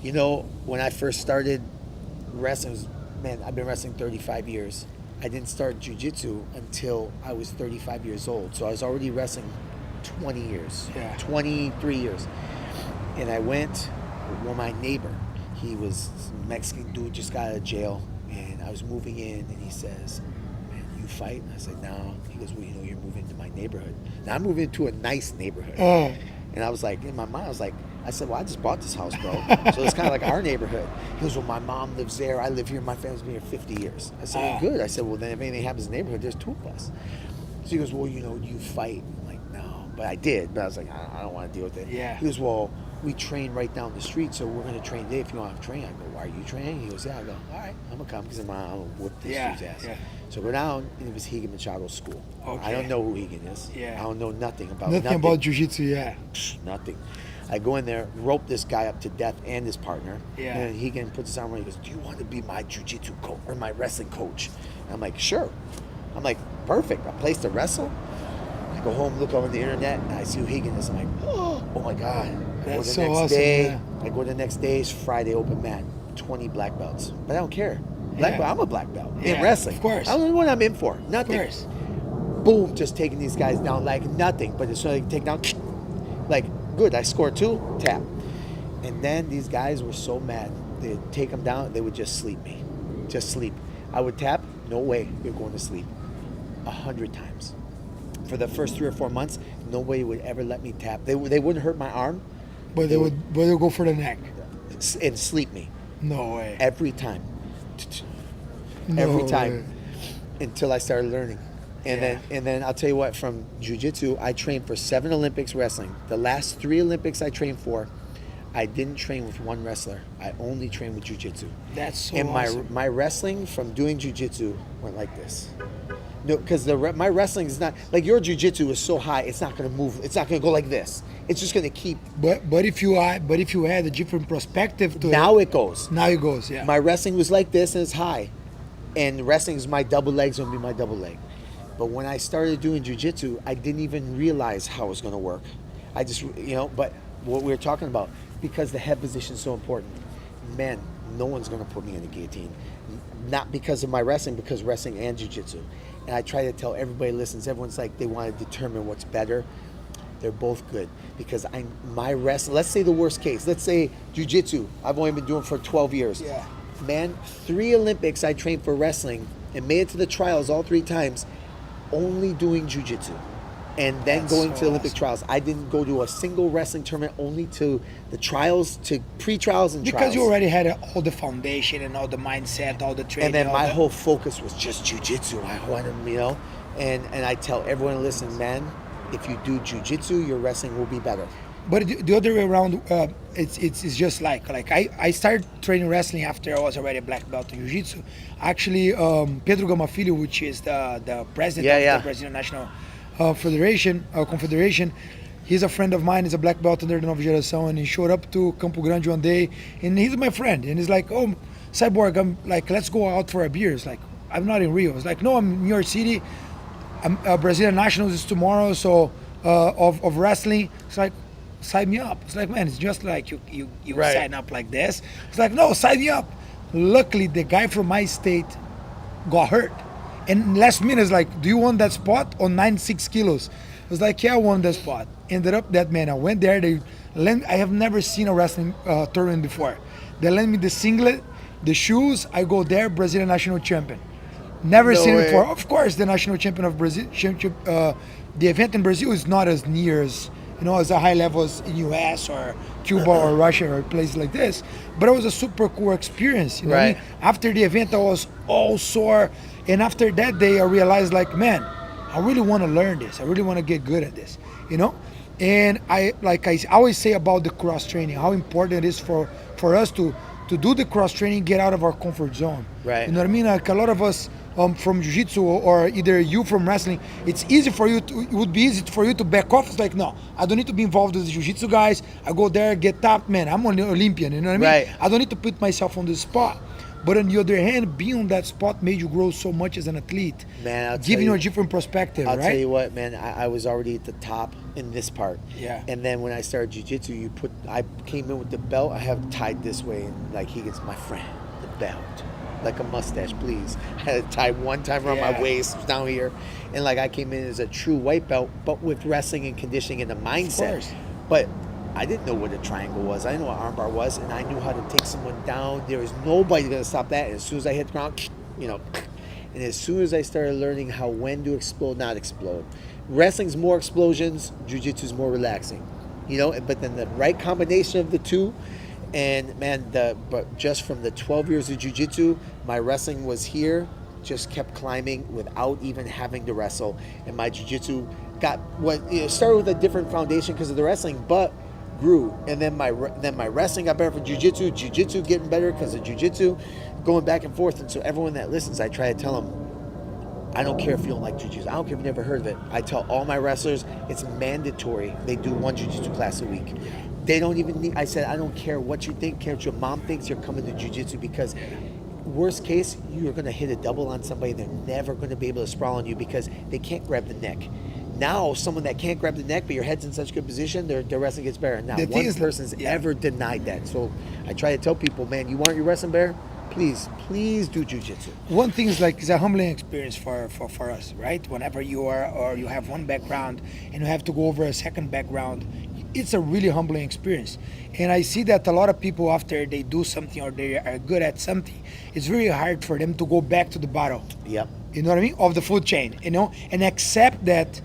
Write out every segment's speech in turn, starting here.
You know, when I first started wrestling, man, I've been wrestling 35 years. I didn't start jiu-jitsu until I was 35 years old. So I was already wrestling 20 years, Yeah. 23 years. And I went with my neighbor. He was a Mexican dude, just got out of jail. And I was moving in, and he says, man, you fight? And I said, no. He goes, well, you know, you're moving to my neighborhood. Now I'm moving to a nice neighborhood. Oh, And I was like, in my mind, I said, well, I just bought this house, bro. So it's kind of like our neighborhood. He goes, well, my mom lives there. I live here. My family's been here 50 years. I said, well, good. I said, well, then if anything happens in the neighborhood, there's two of us. So he goes, well, you know, do you fight? I'm like, no. But I did. But I was like, I don't want to deal with it. Yeah. He goes, well, we train right down the street, so we're going to train today if you don't have to train. I go, why are you training? He goes, yeah. I go, all right, I'm going to come because I'm going to whip this dude's ass. Yeah. So go down, and it was Higan Machado's school. Okay. I don't know who Higan is. Yeah. I don't know nothing about nothing about jiu-jitsu, yeah. Nothing. I go in there, rope this guy up to death and his partner. Yeah. And Higan puts his arm around. He goes, do you want to be my jiu-jitsu coach or my wrestling coach? And I'm like, sure. I'm like, perfect. A place to wrestle. I go home, look over the internet, and I see who Higan is. I'm like, oh my God. I go That's the so next awesome, day. yeah. I go the next day, it's Friday open mat, 20 black belts. But I don't care. Black Yeah. belt, I'm a black belt in Yeah, wrestling. of course. I don't know what I'm in for. Nothing. Of course. Boom, just taking these guys down like nothing. But as soon as I take down, like, good, I scored two, tap. And then these guys were so mad. They'd take them down, they would just sleep me. Just sleep. I would tap, no way, you're going to sleep. 100 times. For the first 3 or 4 months, nobody would ever let me tap. They wouldn't hurt my arm But they would go for the neck. and sleep me. No way. Every time. No Every time. way. Until I started learning. And then I'll tell you what, from jiu-jitsu, I trained for 7 Olympics wrestling. The last 3 Olympics I trained for, I didn't train with one wrestler. I only trained with jiu-jitsu. That's so And awesome. my wrestling from doing jiu-jitsu went like this. No, because my wrestling is not like your jiu-jitsu is so high. It's not going to move. It's not going to go like this. It's just going to keep. But if you had a different perspective to Now it goes. now it goes, yeah. My wrestling was like this and it's high, and wrestling is my double legs going to be my double leg. But when I started doing jiu-jitsu, I didn't even realize how it was going to work. I just, but what we were talking about, because the head position is so important, man, no one's going to put me in a guillotine. Not because of my wrestling, because wrestling and jiu-jitsu. And I try to tell everybody listens, everyone's like, they want to determine what's better. They're both good. Because my wrestling, let's say the worst case, let's say jiu-jitsu, I've only been doing for 12 years. Yeah. Man, 3 Olympics I trained for wrestling and made it to the trials all 3 times, only doing jiu-jitsu. And then That's going so to Olympic awesome. trials. I didn't go to a single wrestling tournament, only to the trials, to pre-trials and trials. Because you already had all the foundation and all the mindset, all the training. And then all my the- whole focus was just jiu-jitsu. I wanted, and I tell everyone, listen, man, if you do jiu-jitsu, your wrestling will be better. But the other way around, it's just like I started training wrestling after I was already a black belt in jiu-jitsu. Actually, Pedro Gamafilho, which is the president of the Brazilian National Confederation, he's a friend of mine. He's a black belt under the Nova Geração, and he showed up to Campo Grande one day, and he's my friend. And he's like, "Oh, Cyborg, I'm like, let's go out for a beer." It's like, I'm not in Rio. It's like, no, I'm in New York City. Brazilian Nationals is tomorrow, so of wrestling. It's like, sign me up. It's like, man, it's just like you Right. sign up like this. It's like, no, sign me up. Luckily, the guy from my state got hurt. And last minute, it's like, do you want that spot on 96 kilos? I was like, yeah, I want that spot. Ended up that, man, I went there. I have never seen a wrestling tournament before. They lend me the singlet, the shoes. I go there, Brazilian national champion. Never No seen way. it before. Of course, the national champion of Brazil, the event in Brazil is not as near as, as a high level as in US or Cuba or Russia or places like this. But it was a super cool experience. What I Right. mean? After the event, I was all sore. And after that day, I realized, like, man, I really want to learn this. I really want to get good at this, And I always say about the cross training, how important it is for us to do the cross training, get out of our comfort zone. Right. You know what I mean? Like a lot of us from jiu-jitsu or either you from wrestling, it would be easy for you to back off. It's like, no, I don't need to be involved with the jiu-jitsu guys. I go there, get tapped, man. I'm an Olympian, you know what I mean? Right. I don't need to put myself on the spot. But on the other hand, being on that spot made you grow so much as an athlete. Man, I'll tell giving you you- a different perspective, I'll right? tell you what, man, I was already at the top in this part. Yeah. And then when I started jiu-jitsu, I came in with the belt. I have tied this way, and like he gets, my friend, the belt, like a mustache, please. I had it tied one time around my waist down here, and like I came in as a true white belt, but with wrestling and conditioning and the mindset. course. But I didn't know what a triangle was. I didn't know what armbar was, and I knew how to take someone down. There was nobody gonna stop that. And as soon as I hit the ground, and as soon as I started learning when to explode, not explode. Wrestling's more explosions, jiu-jitsu's more relaxing. But then the right combination of the two, and man, but just from the 12 years of jiu-jitsu, my wrestling was here, just kept climbing without even having to wrestle. And my jiu-jitsu started with a different foundation because of the wrestling, but grew. And then my wrestling got better for jiu-jitsu, jiu-jitsu getting better because of jiu-jitsu, going back and forth. And so everyone that listens, I try to tell them, I don't care if you don't like jiu-jitsu. I don't care if you've never heard of it. I tell all my wrestlers, it's mandatory. They do one jiu-jitsu class a week. They don't even need, I said, I don't care what you think, care what your mom thinks, you're coming to jiu-jitsu, because worst case, you're going to hit a double on somebody. They're never going to be able to sprawl on you because they can't grab the neck. Now, someone that can't grab the neck, but your head's in such good position, their wrestling gets better. Now, one person's ever denied that. So I try to tell people, man, you want your wrestling better? Please do jiu-jitsu. One thing is, like, it's a humbling experience for us, right? Whenever you have one background and you have to go over a second background, it's a really humbling experience. And I see that a lot of people, after they do something or they are good at something, it's very hard for them to go back to the bottom. Yep. You know what I mean? Of the food chain, and accept that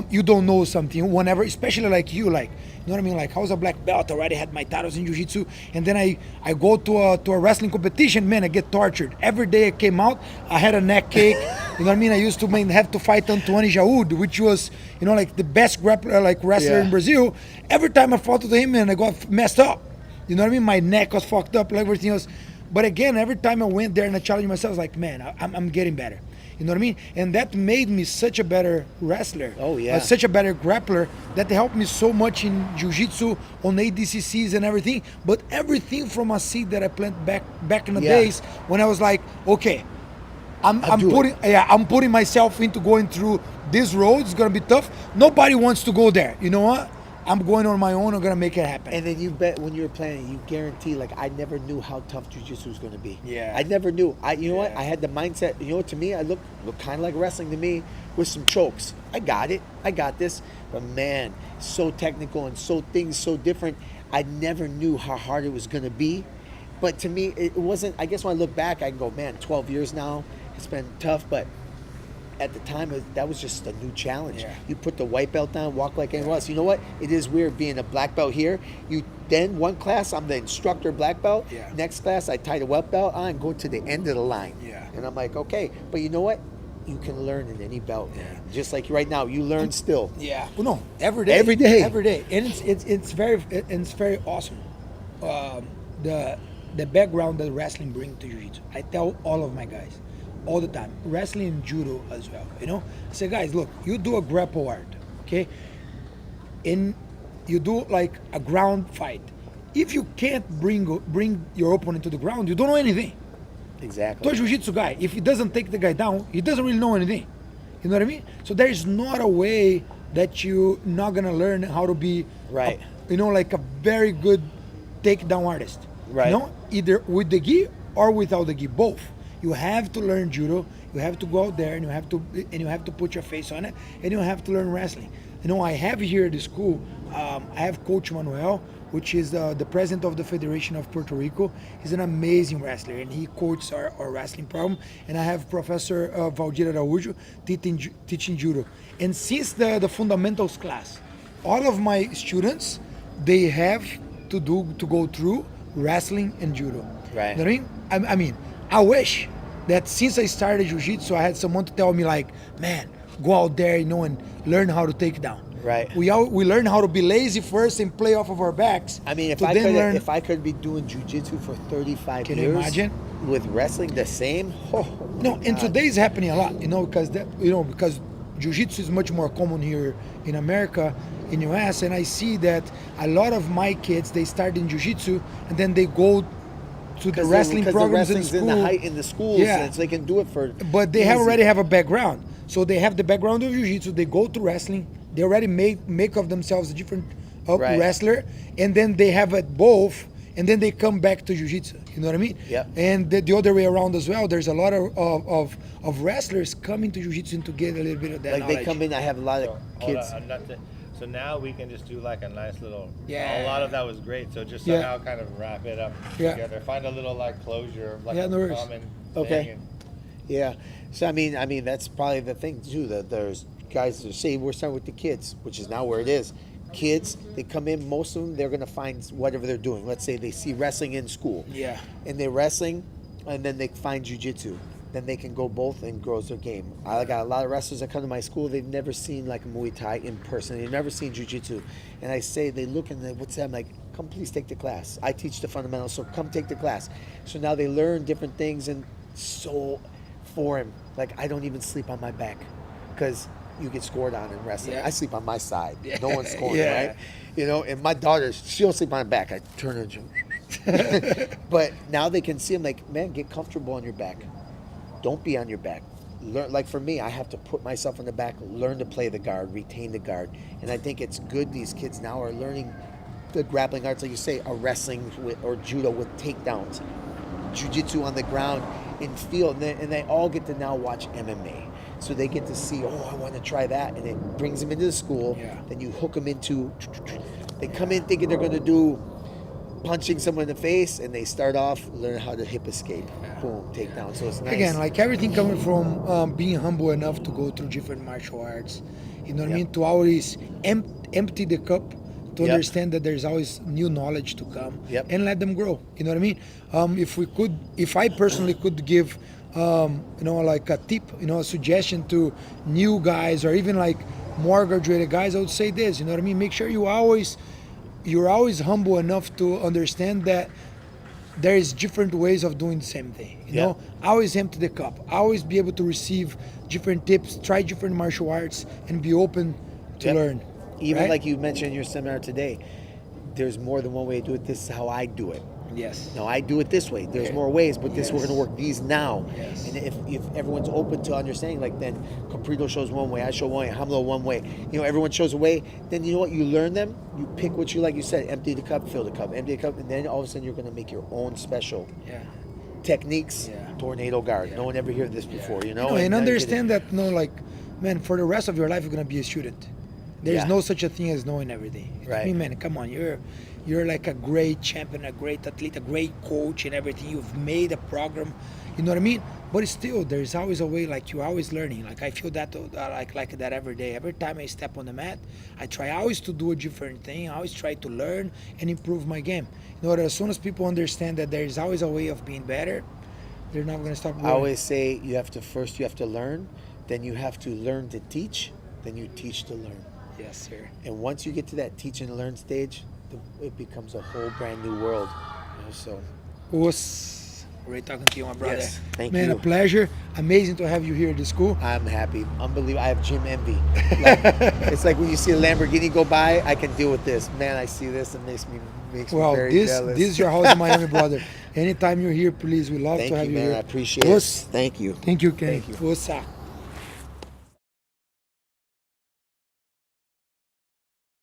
you don't know something whenever, especially like you, like, you know what I mean? Like, I was a black belt, already had my titles in jiu-jitsu, and then I go to a wrestling competition, man, I get tortured. Every day I came out, I had a neck cake, you know what I mean? I used to have to fight Antoine Jaúd, which was, like the best grappler, like wrestler in Brazil. Every time I fought with him, man, I got messed up. You know what I mean? My neck was fucked up, like everything else. But again, every time I went there and I challenged myself, I was like, man, I'm getting better. You know what I mean? And that made me such a better wrestler. Oh, yeah. Such a better grappler, that helped me so much in jiu-jitsu, on ADCCs and everything. But everything from a seed that I planted back in the days when I was like, okay, I'm putting myself into going through this road. It's gonna be tough. Nobody wants to go there. You know what? I'm going on my own. I'm gonna make it happen. And then you bet when you were planning, you guarantee, like, I never knew how tough jiu-jitsu was going to be. Yeah. I never knew. You know what? I had the mindset. You know what? To me, I look kind of like wrestling to me with some chokes. I got it. I got this. But man, so technical and so different. I never knew how hard it was going to be. But to me, it wasn't. I guess when I look back, I can go, man, 12 years now. It's been tough, but at the time, that was just a new challenge. Yeah. You put the white belt down, walk like anyone else. You know what? It is weird being a black belt here. Then one class, I'm the instructor black belt. Yeah. Next class, I tie the white belt on and go to the end of the line. Yeah. And I'm like, okay. But you know what? You can learn in any belt. Yeah. Just like right now, you learn still. Yeah. Well, no, every day. Every day. And it's very awesome. The background that wrestling brings to jiu-jitsu. I tell all of my guys, all the time, wrestling and judo as well. I say, guys, look, you do a grapple art, okay, and you do like a ground fight. If you can't bring your opponent to the ground, you don't know anything. Exactly. To a jiu-jitsu guy, if he doesn't take the guy down, he doesn't really know anything. You know what I mean? So there is not a way that you're not gonna learn how to be Right. like a very good takedown artist. Right. Either with the gi or without the gi, both. You have to learn judo. You have to go out there and you have to put your face on it, and you have to learn wrestling. I have here at the school, I have Coach Manuel, which is the president of the Federation of Puerto Rico. He's an amazing wrestler, and he coaches our wrestling program. And I have Professor Valdir Araújo teaching judo. And since the fundamentals class, all of my students, they have to go through wrestling and judo. Right. You know what I mean? I mean, I wish that since I started jiu-jitsu, I had someone to tell me, like, man, go out there, and learn how to take down. Right. We learn how to be lazy first and play off of our backs. I mean, if I could be doing jiu-jitsu for 35 Can years, you imagine? With wrestling the same? No, and today is happening a lot, because jiu-jitsu is much more common here in America, in US, and I see that a lot of my kids, they start in jiu-jitsu and then they go to the wrestling programs in school. in the schools, so they can do it for. But they already have a background, so they have the background of jiu-jitsu. They go to wrestling, They already make of themselves a different Right. wrestler, and then they have it both, and then they come back to jiu-jitsu. You know what I mean? Yep. And the other way around as well. There's a lot of wrestlers coming to jiu-jitsu to get a little bit of that Like knowledge. they come in, I have a lot of Hold kids. on, so now we can just do like a nice little. Yeah. A lot of that was great. So just Yeah. somehow kind of wrap it up Yeah. together. Find a little like closure, like Yeah, a no worries. common Okay. thing. And Yeah. So I mean that's probably the thing too. That there's guys that say we're starting with the kids, which is now where it is. Kids, they come in. Most of them, they're gonna find whatever they're doing. Let's say they see wrestling in school. Yeah. And they're wrestling, and then they find jujitsu. Then they can go both and grows their game. I got a lot of wrestlers that come to my school. They've never seen like Muay Thai in person. They've never seen jujitsu. And I say, they look and they, what's that? I'm like, come please take the class. I teach the fundamentals, so come take the class. So now they learn different things, and so foreign. Like I don't even sleep on my back because you get scored on in wrestling. Yeah. I sleep on my side. No one's scoring, Yeah. right? You know, and my daughter, she'll sleep on her back. I turn her and but now they can see, I'm like, man, get comfortable on your back. Don't be on your back. Learn, like for me, I have to put myself on the back, learn to play the guard, retain the guard. And I think it's good these kids now are learning the grappling arts, like you say, are wrestling with, or judo with takedowns, jiu-jitsu on the ground in field. And they all get to now watch MMA. So they get to see, oh, I want to try that. And it brings them into the school. Yeah. Then you hook them into, they come in thinking they're going to do punching someone in the face, and they start off learn how to hip escape. Boom, takedown. So it's nice. Again, like everything coming from being humble enough to go through different martial arts. You know what I Yep. mean? To always empty the cup, to Yep. understand that there's always new knowledge to come, Yep. and let them grow. You know what I mean? If I personally could give, like a tip, a suggestion to new guys or even like more graduated guys, I would say this. You know what I mean? Make sure you're always humble enough to understand that there is different ways of doing the same thing. You know, always empty the cup. Always be able to receive different tips, try different martial arts, and be open to Yep. learn. Even right? like you mentioned in your seminar today, there's more than one way to do it. This is how I do it. Yes. No, I do it this way. There's more ways, but this we're Yes. going to work these now. Yes. And if everyone's open to understanding, like then Caprito shows one way, I show one way, Hamlo one way. Everyone shows a way. Then you know what? You learn them. You pick what you like. You said, empty the cup, fill the cup, empty the cup, and then all of a sudden you're going to make your own special Yeah. techniques. Yeah. Tornado guard. Yeah. No one ever heard this before. And now you get it. understand that, man, for the rest of your life, you're gonna be a student. There's Yeah. no such a thing as knowing everything. Right. I mean, man, come on, you're like a great champion, a great athlete, a great coach, and everything. You've made a program, you know what I mean? But still, there's always a way. Like you're always learning. Like I feel that like that every day. Every time I step on the mat, I try always to do a different thing. I always try to learn and improve my game. As soon as people understand that there's always a way of being better, they're not gonna stop. I always say you have to learn, then you have to learn to teach, then you teach to learn. Yes, sir. And once you get to that teach and learn stage, it becomes a whole brand new world. So Was great talking to you, my brother. Yes, thank Man, you. a pleasure. Amazing to have you here at the school. I'm happy. Unbelievable. I have gym envy. It's like when you see a Lamborghini go by, I can deal with this. Man, I see this and makes me Well, very this jealous. is your house in Miami, brother. Anytime you're here, please, we love Thank to have you, you man. here. I appreciate Was- it. Thank you. Thank you, Ken. Thank you. What's up?